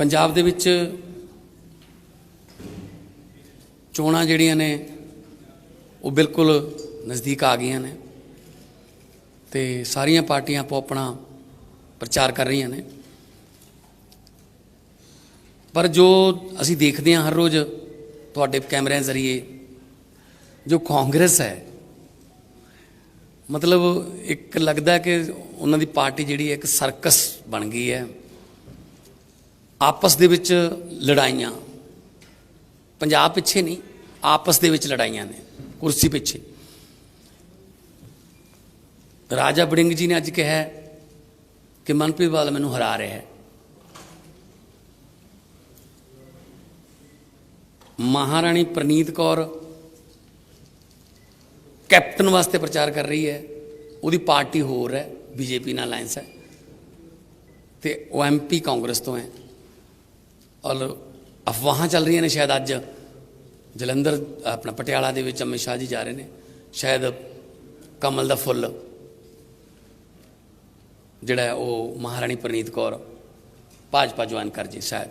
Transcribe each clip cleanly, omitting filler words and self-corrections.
पंजाब दे विच चोणां जिहड़ियां ने वो बिल्कुल नज़दीक आ गई ने ते सारियां पार्टियां आपो अपना प्रचार कर रही ने। पर जो असी देखते हैं हर रोज़ तुहाडे कैमरिਆਂ जरिए जो कांग्रेस है, मतलब एक लगता है कि उन्होंने पार्टी जिहड़ी एक सर्कस बन गई है। आपस दे विच लड़ाइयां, पंजाब पिछे नहीं, आपस दे विच लड़ाइयां ने कुर्सी पिछे। राजा वड़िंग जी ने अज कहा है कि मनप्रीत बादल मैनूं हरा रहा है। महाराणी प्रनीत कौर कैप्टन वास्ते प्रचार कर रही है, उसकी पार्टी होर है, बीजेपी नाल अलायंस है, तो वह MP कांग्रेस तो है। और अफवाह चल रही ने शायद अज जलंधर अपना पटियाला दे विच अमित शाह जी जा रहे हैं, शायद कमल दा फुल जिहड़ा है वो महाराणी प्रनीत कौर भाजपा ज्वाइन कर जी। शायद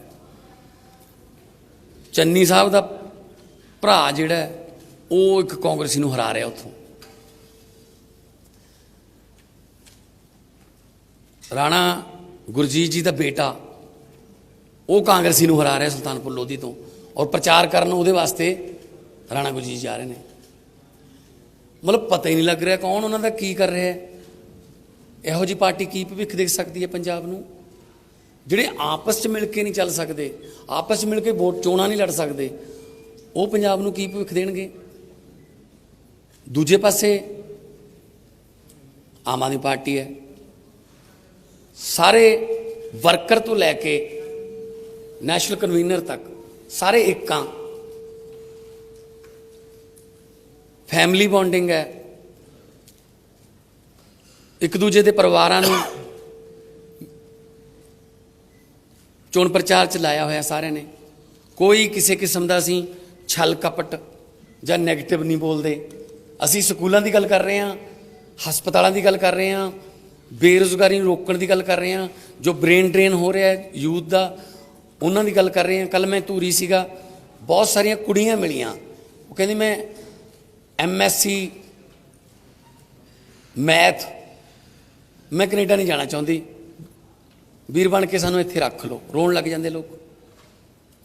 चन्नी साहब का भरा जिहड़ा है वो एक कांग्रेसी नूं हरा रहा उत्थों। राणा गुरजीत जी का बेटा वो कांग्रेसी नूं हरा रहा है सुल्तानपुर लोधी तो, और प्रचार करन उहदे वास्ते राणा गुरजीत जा रहे हैं। मतलब पता ही नहीं लग रहा कौन उन्हों का की कर रहा है। इहो जी पार्टी की भविख देख सकती है पंजाब नूं, जिहड़े आपस च मिल के नहीं चल सकते, आपस च मिल के वोट चोणां नहीं लड़ सकते, वो पंजाब नूं की भविख देणगे। दूजे पासे आम आदमी पार्टी है, सारे वर्कर तो लैके नैशनल कन्वीनर तक सारे एक हाँ, फैमिली बॉन्डिंग है, एक दूजे के परिवारां नूं चोण प्रचार च लाया होया सारे ने। कोई किसी किस्म का असीं छल कपट जां नैगेटिव नहीं बोलते। असीं स्कूलों की गल कर रहे हैं, हस्पतालों की गल कर रहे हैं, बेरोज़गारी रोकण की गल कर रहे हैं, जो ब्रेन ड्रेन हो रहा है यूथ का उन्हों की गल कर रहे हैं। कल मैं धूरी सीगा, बहुत सारिया कुड़ियाँ मिलियाँ, वो कहती मैं MSc मैथ, मैं कनेडा नहीं जाना चाहती, वीर बन के सानू इत्थे रख लो। रोन लग जाते लोग,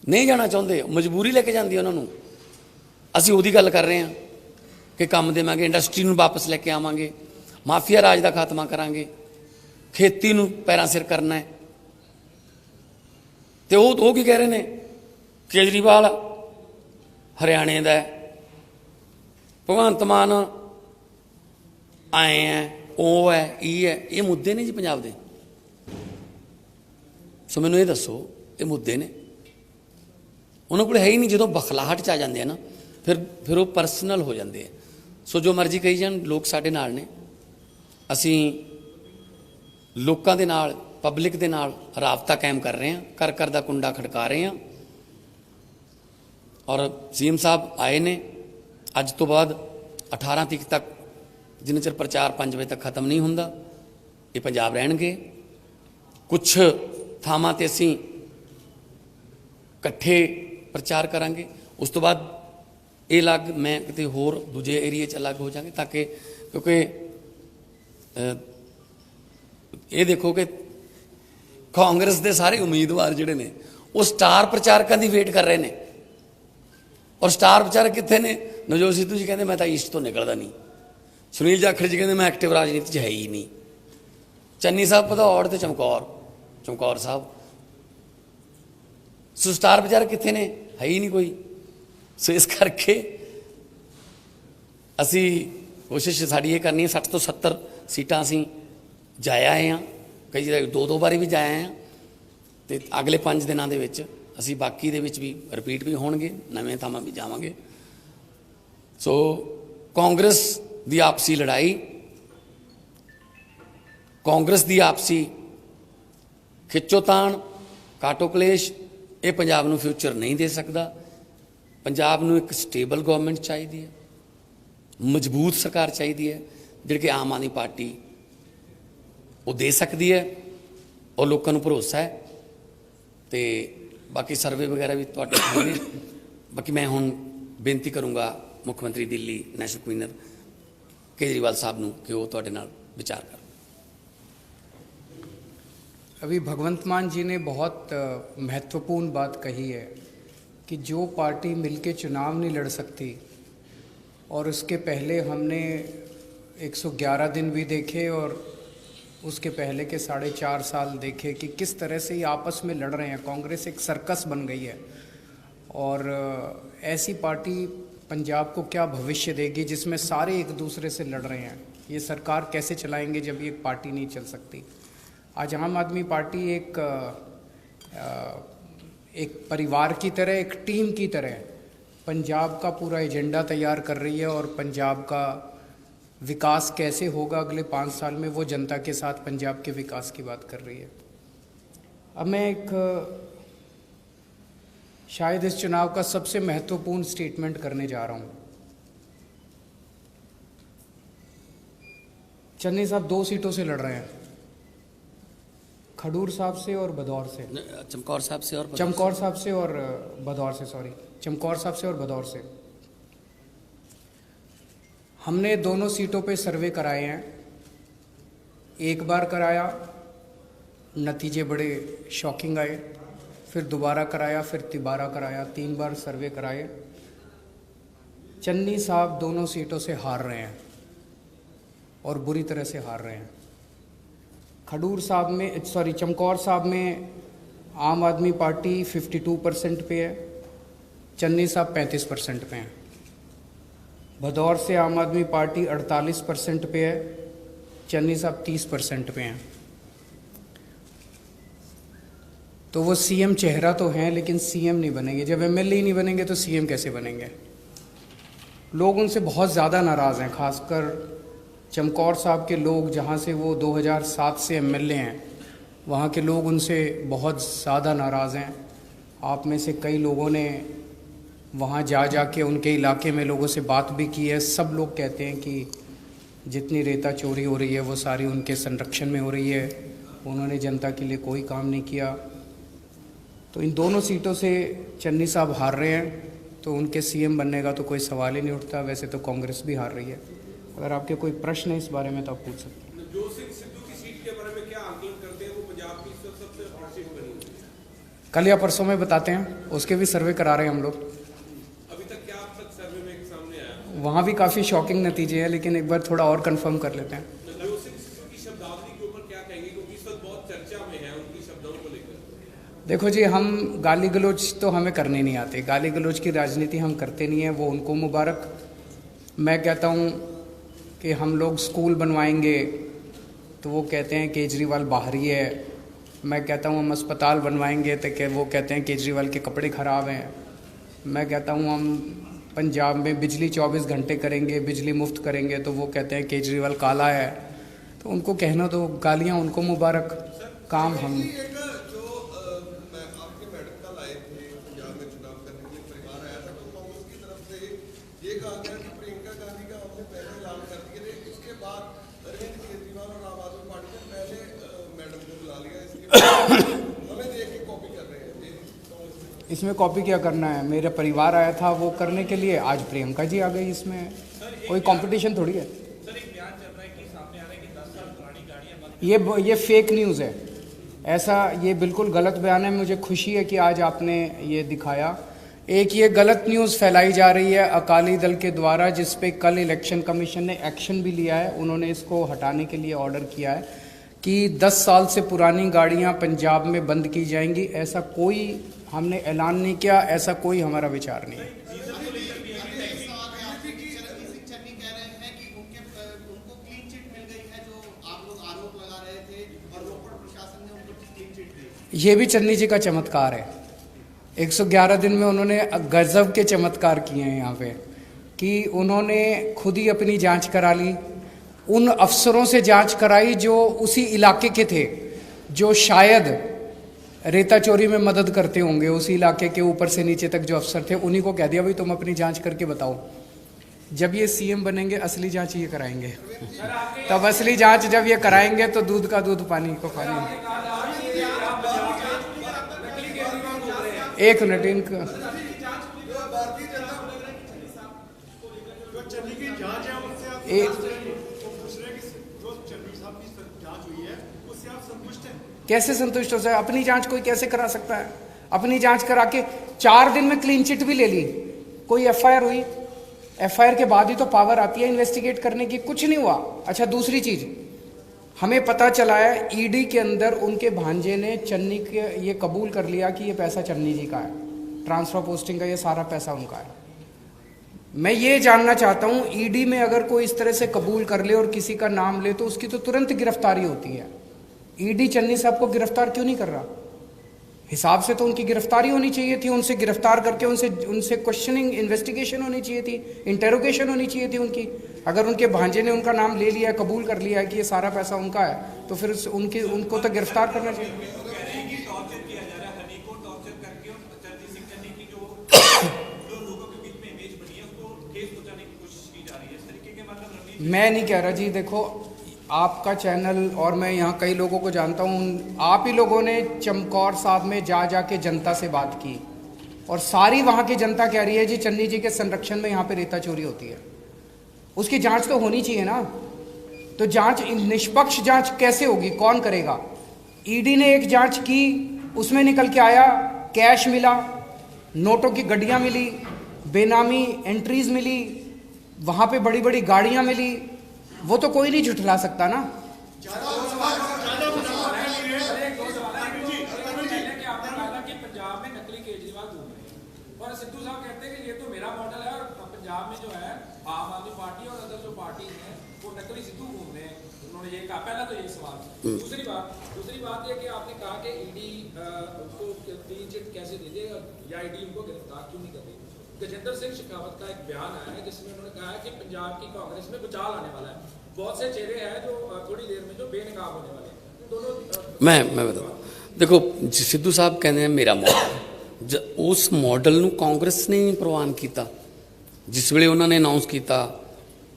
नहीं जाना चाहते, मजबूरी लेके जाती उन्होंने। असी उहदी गल कर रहे हैं कि काम देवांगे, इंडस्ट्री नूं वापस लेके आवांगे, माफिया राज का खात्मा करांगे, खेती नूं पैरां सिर करना है। तो वो की कह रहे हैं, केजरीवाल हरियाणे का, भगवंत मान आए हैं, वो है, ये मुद्दे ने जी पंजाब दे। सो मैनूं ये दसो, ये मुद्दे ने उन्होंने कोल है ही नहीं। जो बखलाहट च आ जाते हैं ना, फिर वो परसनल हो जाते हैं। सो जो मर्जी कही जान, लोग साडे नाल ने, असी लोकां दे नाल, पब्लिक दे नाल राबता कायम कर रहे हैं, घर घर दा कुंडा खड़का रहे हैं। और CM साहब आए ने, अज तो बाद 18 तरीक तक जिन्ने चਿਰ प्रचार 5 वजे तक खत्म नहीं हुंदा, ये पंजाब रहणगे। कुछ थावां ते असीं इकट्ठे प्रचार करांगे, उस तो बाद ये अलग मैं किते होर दूजे एरिए च अलग हो जाएंगे, ताकि क्योंकि ये देखो कि कांग्रेस के सारे उम्मीदवार जिहड़े ने वो स्टार प्रचारकों की वेट कर रहे हैं। और स्टार प्रचारक कितने ने? नवजोत सिद्धू जी कहते मैं तो ईस्ट तो निकलता नहीं, सुनील जाखड़ जी कहते मैं एक्टिव राजनीति है ही नहीं, चन्नी साहब भदौड़ तो चमकौर साहब। सो स्टार प्रचारक कितने ने? है ही नहीं कोई। सो इस करके असी कोशिश साड़ी ये करनी है, 60 तो 70 सीटां असी जाया आए हैं, कई जगह 2-2 बारी भी जाया हैं। तो अगले 5 दिनों के असी बाकी दे विच भी रिपीट भी होणगे, नवें थावां भी जावांगे। सो कांग्रेस दी आपसी लड़ाई, कांग्रेस दी आपसी खिच्चोताण, काटो कलेश, ये पंजाब नूं फ्यूचर नहीं दे सकता। पंजाब नूं एक स्टेबल गवर्नमेंट चाहिए है, मजबूत सरकार चाहिए है, जिहड़ी कि आम आदमी पार्टी वो दे सकती है। और लोगों को भरोसा है ਤੇ ਬਾਕੀ ਸਰਵੇ ਵਗੈਰਾ ਵੀ ਤੁਹਾਡੇ ਸਾਹਮਣੇ। ਬਾਕੀ ਮੈਂ ਹੁਣ ਬੇਨਤੀ ਕਰੂੰਗਾ ਮੁੱਖ ਮੰਤਰੀ ਦਿੱਲੀ ਨੈਸ਼ਨਲ ਕਨਵੀਨਰ केजरीवाल साहब ਨੂੰ कि वो ਤੁਹਾਡੇ ਨਾਲ विचार कर। अभी भगवंत मान जी ने बहुत महत्वपूर्ण बात कही है कि जो पार्टी मिलके चुनाव नहीं लड़ सकती, और उसके पहले हमने 111 दिन भी देखे और उसके पहले के 4.5 साल देखे कि किस तरह से ये आपस में लड़ रहे हैं। कांग्रेस एक सर्कस बन गई है, और ऐसी पार्टी पंजाब को क्या भविष्य देगी जिसमें सारे एक दूसरे से लड़ रहे हैं। ये सरकार कैसे चलाएंगे जब ये पार्टी नहीं चल सकती। आज आम आदमी पार्टी एक परिवार की तरह, एक टीम की तरह पंजाब का पूरा एजेंडा तैयार कर रही है, और पंजाब का विकास कैसे होगा अगले 5 साल में, वो जनता के साथ पंजाब के विकास की बात कर रही है। अब मैं शायद इस चुनाव का सबसे महत्वपूर्ण स्टेटमेंट करने जा रहा हूँ। चन्नी साहब 2 सीटों से लड़ रहे हैं, खडूर साहब से और भदौर से। चमकौर साहब से और चमकौर साहब से और भदौर से, सॉरी, चमकौर साहब से और भदौर से। हमने दोनों सीटों पे सर्वे कराए हैं। एक बार कराया, नतीजे बड़े शॉकिंग आए, फिर दोबारा कराया, फिर तिबारा कराया, 3 बार सर्वे कराए। चन्नी साहब दोनों सीटों से हार रहे हैं, और बुरी तरह से हार रहे हैं। खडूर साहब में, सॉरी, चमकौर साहब में आम आदमी पार्टी 52% पे है, चन्नी साहब 35% पे हैं। भदौर से आम आदमी पार्टी 48% पे है, चन्नी साहब 30% पे हैं। तो वो सीएम चेहरा तो हैं, लेकिन सीएम नहीं बनेंगे। जब एमएलए ही नहीं बनेंगे तो सीएम कैसे बनेंगे। लोग उनसे बहुत ज़्यादा नाराज़ हैं, खासकर चमकौर साहब के लोग, जहाँ से वो 2007 से एमएलए हैं, वहाँ के लोग उनसे बहुत ज़्यादा नाराज़ हैं। आप में से कई लोगों ने वहाँ जा के उनके इलाके में लोगों से बात भी की है। सब लोग कहते हैं कि जितनी रेता चोरी हो रही है वो सारी उनके संरक्षण में हो रही है, उन्होंने जनता के लिए कोई काम नहीं किया। तो इन दोनों सीटों से चन्नी साहब हार रहे हैं, तो उनके सीएम बनने का तो कोई सवाल ही नहीं उठता। वैसे तो कांग्रेस भी हार रही है। अगर आपके कोई प्रश्न है इस बारे में तो आप पूछ सकते हैं। जो सिद्धू की सीट के बारे में क्या आकलन करते हैं, वो पंजाब की सबसे हॉट सीट बनी? कल या परसों में बताते हैं, उसके भी सर्वे करा रहे हैं हम लोग। अभी तक क्या अब तक सर्वे में सामने आया? वहाँ भी काफ़ी शॉकिंग नतीजे हैं, लेकिन एक बार थोड़ा और कंफर्म कर लेते हैं। जो सिद्धू की शब्दावली के ऊपर क्या कहेंगे, क्योंकि इस वक्त बहुत चर्चा में है उनकी शब्दों को लेकर? देखो जी, हम गाली गलौज तो हमें करने नहीं आते, गाली गलौज की राजनीति हम करते नहीं हैं, वो उनको मुबारक। मैं कहता हूँ कि हम लोग स्कूल बनवाएंगे तो वो कहते हैं केजरीवाल बाहरी है। मैं कहता हूँ हम अस्पताल बनवाएंगे तो वो कहते हैं केजरीवाल के कपड़े ख़राब हैं। मैं कहता हूँ हम पंजाब में बिजली 24 घंटे करेंगे, बिजली मुफ्त करेंगे, तो वो कहते हैं केजरीवाल काला है। तो उनको कहना तो गालियाँ उनको मुबारक, काम हम। इसमें कॉपी क्या करना है, मेरा परिवार आया था वो करने के लिए, आज प्रियंका जी आ गई। इसमें कोई कंपटीशन थोड़ी है। सर, एक बयान चल रहा है कि सामने आ रहा है कि 10 साल पुरानी गाड़ियां ये फेक न्यूज़ है। ऐसा ये बिल्कुल गलत बयान है। मुझे खुशी है कि आज आपने ये दिखाया। एक ये गलत न्यूज़ फैलाई जा रही है अकाली दल के द्वारा, जिस पे कल इलेक्शन कमीशन ने एक्शन भी लिया है। उन्होंने इसको हटाने के लिए ऑर्डर किया है कि 10 साल से पुरानी गाड़ियां पंजाब में बंद की जाएंगी। ऐसा कोई हमने ऐलान नहीं किया, ऐसा कोई हमारा विचार नहीं है। ये भी चन्नी जी का चमत्कार है। 111 दिन में उन्होंने गजब के चमत्कार किए हैं यहाँ पे, कि उन्होंने खुद ही अपनी जांच करा ली, उन अफसरों से जांच कराई जो उसी इलाके के थे, जो शायद रेता चोरी में मदद करते होंगे। उसी इलाके के ऊपर से नीचे तक जो अफसर थे, उन्हीं को कह दिया भाई तुम अपनी जांच करके बताओ। जब ये सीएम बनेंगे असली जांच ये कराएंगे। तब असली जांच जब ये कराएंगे तो दूध का दूध, पानी को पानी। एक मिनट इनका भारतीय जनता को लग रहा है कि चन्नी साहब को लेकर जो चन्नी की जांच है उससे आप पूछ रहे हैं कि जो चन्नी साहब की जांच हुई है उससे आप संतुष्ट हैं? कैसे संतुष्ट हो सकता है? अपनी जांच कोई कैसे करा सकता है? अपनी जांच करा के 4 दिन में क्लीन चिट भी ले ली, कोई एफआईआर हुई, एफआईआर के बाद ही तो पावर आती है इन्वेस्टिगेट करने की, कुछ नहीं हुआ। अच्छा दूसरी चीज, हमें पता चला है ईडी के अंदर उनके भांजे ने चन्नी के ये कबूल कर लिया कि ये पैसा चन्नी जी का है, ट्रांसफर पोस्टिंग का ये सारा पैसा उनका है। मैं ये जानना चाहता हूं ईडी में अगर कोई इस तरह से कबूल कर ले और किसी का नाम ले तो उसकी तो तुरंत गिरफ्तारी होती है। ईडी चन्नी साहब को गिरफ्तार क्यों नहीं कर रहा? हिसाब से तो उनकी गिरफ्तारी होनी चाहिए थी, उनसे गिरफ्तार करके उनसे क्वेश्चनिंग इन्वेस्टिगेशन होनी चाहिए थी, इंटेरोगेशन होनी चाहिए थी उनकी। अगर उनके भांजे ने उनका नाम ले लिया है, कबूल कर लिया है कि ये सारा पैसा उनका है, तो फिर उनको तो गिरफ्तार करना चाहिए। मैं नहीं कह रहा जी, देखो आपका चैनल और मैं यहाँ कई लोगों को जानता हूँ, आप ही लोगों ने चमकौर साहब में जा के जनता से बात की और सारी वहाँ की जनता कह रही है जी चन्नी जी के संरक्षण में यहाँ पे रेता चोरी होती है। उसकी जांच तो होनी चाहिए ना। तो जांच, निष्पक्ष जांच कैसे होगी, कौन करेगा? ईडी ने एक जांच की, उसमें निकल के आया कैश मिला, नोटों की गड्डियाँ मिली, बेनामी एंट्रीज मिली, वहाँ पे बड़ी बड़ी गाड़ियाँ मिली, वो तो कोई नहीं झुठला सकता ना। पंजाब में नकली केजरीवाल घूम रहे हैं और सिद्धू साहब कहते हैं कि ये तो मेरा मॉडल है और पंजाब में जो है आम आदमी पार्टी और अदर जो पार्टी है वो नकली सिद्धू घूम रहे हैं। उन्होंने ये कहा, पहला तो ये सवाल। दूसरी बात ये कि आपने कहा कि ईडी उसको क्लीन चिट कैसे दे देगा या ईडी उनको गिरफ्तार क्यों नहीं कर रही? गजेंद्र सिंह शेखावत का एक बयान आया है जिसमें उन्होंने कहा है कि पंजाब की कांग्रेस में भूचाल आने वाला है, बहुत से चेहरे हैं जो थोड़ी देर में जो बेनकाब होने वाले हैं। दोनों मैं बताऊँ, देखो सिद्धू साहब कहते हैं मेरा मॉडल, उस मॉडल ਨੂੰ ਕਾਂਗਰਸ ਨੇ ਪ੍ਰਵਾਨ ਕੀਤਾ। ਜਿਸ ਵੇਲੇ ਉਹਨਾਂ ਨੇ ਅਨਾਉਂਸ ਕੀਤਾ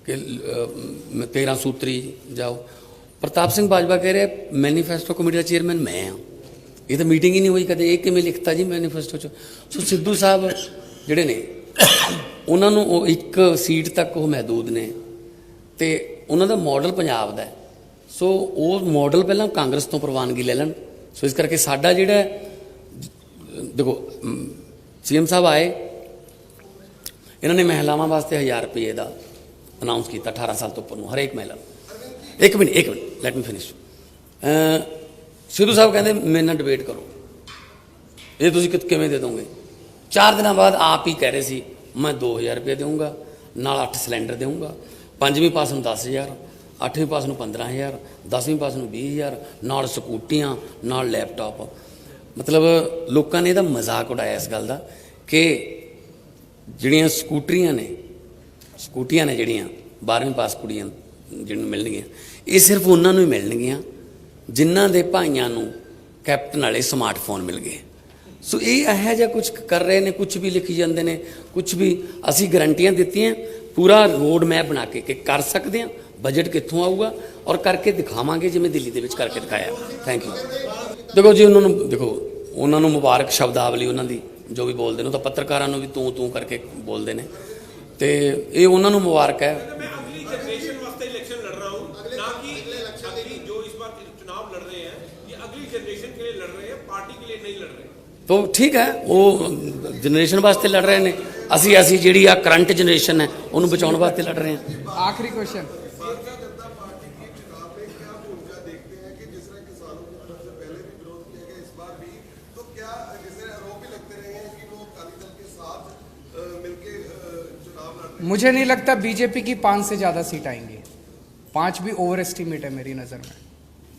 ਕਿ 13 ਸੂਤਰੀ ਜਾਓ, ਪ੍ਰਤਾਪ ਸਿੰਘ ਬਾਜਵਾ ਕਹਿ ਰਿਹਾ ਮੈਨੀਫੈਸਟੋ ਕਮੇਟੀ ਦਾ ਚੇਅਰਮੈਨ ਮੈਂ ਹਾਂ। ਇਹ ਤਾਂ ਮੀਟਿੰਗ ਹੀ ਨਹੀਂ ਹੋਈ ਕਦੇ, ਇਹ ਕਿਵੇਂ ਲਿਖਤਾ ਜੀ ਮੈਨੀਫੈਸਟੋ 'ਚ? ਸੋ ਸਿੱਧੂ ਸਾਹਿਬ ਜਿਹੜੇ ਨੇ ਉਹਨਾਂ ਨੂੰ ਉਹ ਇੱਕ ਸੀਟ ਤੱਕ ਉਹ ਮਹਿਦੂਦ ਨੇ ਤੇ ਉਹਨਾਂ ਦਾ ਮਾਡਲ ਪੰਜਾਬ ਦਾ ਹੈ। ਸੋ ਉਹ ਮਾਡਲ ਪਹਿਲਾਂ ਕਾਂਗਰਸ ਤੋਂ ਪ੍ਰਵਾਨਗੀ ਲੈ ਲੈਣ। ਸੋ ਇਸ ਕਰਕੇ ਸਾਡਾ ਜਿਹੜਾ ਦੇਖੋ ਸੀਐਮ ਸਾਹਿਬ ਆਏ, ਇਹਨਾਂ ਨੇ ਮਹਿਲਾਵਾਂ ਵਾਸਤੇ 1000 ਰੁਪਏ ਦਾ ਅਨਾਉਂਸ ਕੀਤਾ 18 ਸਾਲ ਤੋਂ ਉੱਪਰ ਨੂੰ ਹਰੇਕ ਮਹਿਲਾ ਨੂੰ। ਇੱਕ minute let me finish. Sidhu ਸਾਹਿਬ ਕਹਿੰਦੇ ਮੇਰੇ ਨਾਲ ਡਿਬੇਟ ਕਰੋ, ਇਹ ਤੁਸੀਂ ਕਿਵੇਂ ਦੇ ਦੋਗੇ? 4 ਦਿਨਾਂ ਬਾਅਦ ਆਪ ਹੀ ਕਹਿ ਰਹੇ ਸੀ ਮੈਂ 2000 ਰੁਪਏ ਦੇਵਾਂਗਾ, ਨਾਲ 8 ਸਿਲੰਡਰ ਦੇਵਾਂਗਾ, 5ਵੀਂ ਪਾਸ ਨੂੰ 10,000, 8ਵੀਂ ਪਾਸ ਨੂੰ 15,000, 10ਵੀਂ ਪਾਸ ਨੂੰ 20,000, ਨਾਲ ਸਕੂਟੀਆਂ, ਨਾਲ ਲੈਪਟਾਪ। ਮਤਲਬ ਲੋਕਾਂ ਨੇ ਇਹਦਾ ਮਜ਼ਾਕ ਉਡਾਇਆ ਇਸ ਗੱਲ ਦਾ ਕਿ ਜਿਹੜੀਆਂ ਸਕੂਟੀਆਂ ਨੇ ਜਿਹੜੀਆਂ 12ਵੀਂ ਪਾਸ ਕੁੜੀਆਂ ਜਿਹਨੂੰ ਮਿਲਣਗੀਆਂ, ਇਹ ਸਿਰਫ ਉਹਨਾਂ ਨੂੰ ਹੀ ਮਿਲਣਗੀਆਂ ਜਿਨ੍ਹਾਂ ਦੇ ਭਾਈਆਂ ਨੂੰ ਕੈਪਟਨ ਵਾਲੇ ਸਮਾਰਟਫੋਨ ਮਿਲ ਗਏ। ਸੋ ਇਹ ਇਹੋ ਜਿਹਾ ਕੁਝ ਕਰ ਰਹੇ ਨੇ, ਕੁਝ ਵੀ ਲਿਖੀ ਜਾਂਦੇ ਨੇ, ਕੁਝ ਵੀ। ਅਸੀਂ ਗਰੰਟੀਆਂ ਦਿੱਤੀਆਂ, ਪੂਰਾ ਰੋਡ ਮੈਪ ਬਣਾ ਕੇ ਕਿ ਕਰ ਸਕਦੇ ਹਾਂ, ਬਜਟ ਕਿੱਥੋਂ ਆਊਗਾ ਔਰ ਕਰਕੇ ਦਿਖਾਵਾਂਗੇ ਜਿਵੇਂ ਦਿੱਲੀ ਦੇ ਵਿੱਚ ਕਰਕੇ ਦਿਖਾਇਆ। Thank you. ਦੇਖੋ ਜੀ ਉਹਨਾਂ ਨੂੰ ਮੁਬਾਰਕ ਸ਼ਬਦਾਵਲੀ ਉਹਨਾਂ ਦੀ ਜੋ ਵੀ ਬੋਲਦੇ ਨੇ, ਉਹ ਤਾਂ ਪੱਤਰਕਾਰਾਂ ਨੂੰ ਵੀ ਤੂੰ ਕਰਕੇ ਬੋਲਦੇ ਨੇ ਤੇ ਇਹ ਉਹਨਾਂ ਨੂੰ ਮੁਬਾਰਕ ਹੈ। मैं अगली जनरेशन वास्ते इलेक्शन लड़ रहा हूँ, ना कि अगली जो इस बार चुनाव लड़ रहे हैं ये अगली जनरेशन के लिए लड़ रहे हैं, पार्टी के लिए नहीं लड़ रहे। तो ठीक है, वो जनरेशन वास्ते लड़ रहे हैं, ਅਸੀਂ ਜਿਹੜੀ ਆ ਕਰੰਟ ਜਨਰੇਸ਼ਨ ਹੈ ਉਹਨੂੰ ਬਚਾਉਣ ਵਾਸਤੇ ਲੜ ਰਹੇ ਹਾਂ। आखिरी क्वेश्चन, भारतीय जनता पार्टी की चुनाव में क्या भूमिका देखते हैं कि जिस तरह किसानों की तरफ से पहले भी विरोध किया गया, इस बार भी, तो क्या जैसे आरोप भी लगते रहे हैं कि वो अकाली दल के साथ मिलके चुनाव लड़ रहे हैं? मुझे नहीं लगता बीजेपी की 5 से ज़्यादा सीट आएंगी। 5 भी ओवर एस्टिमेट है मेरी नज़र में।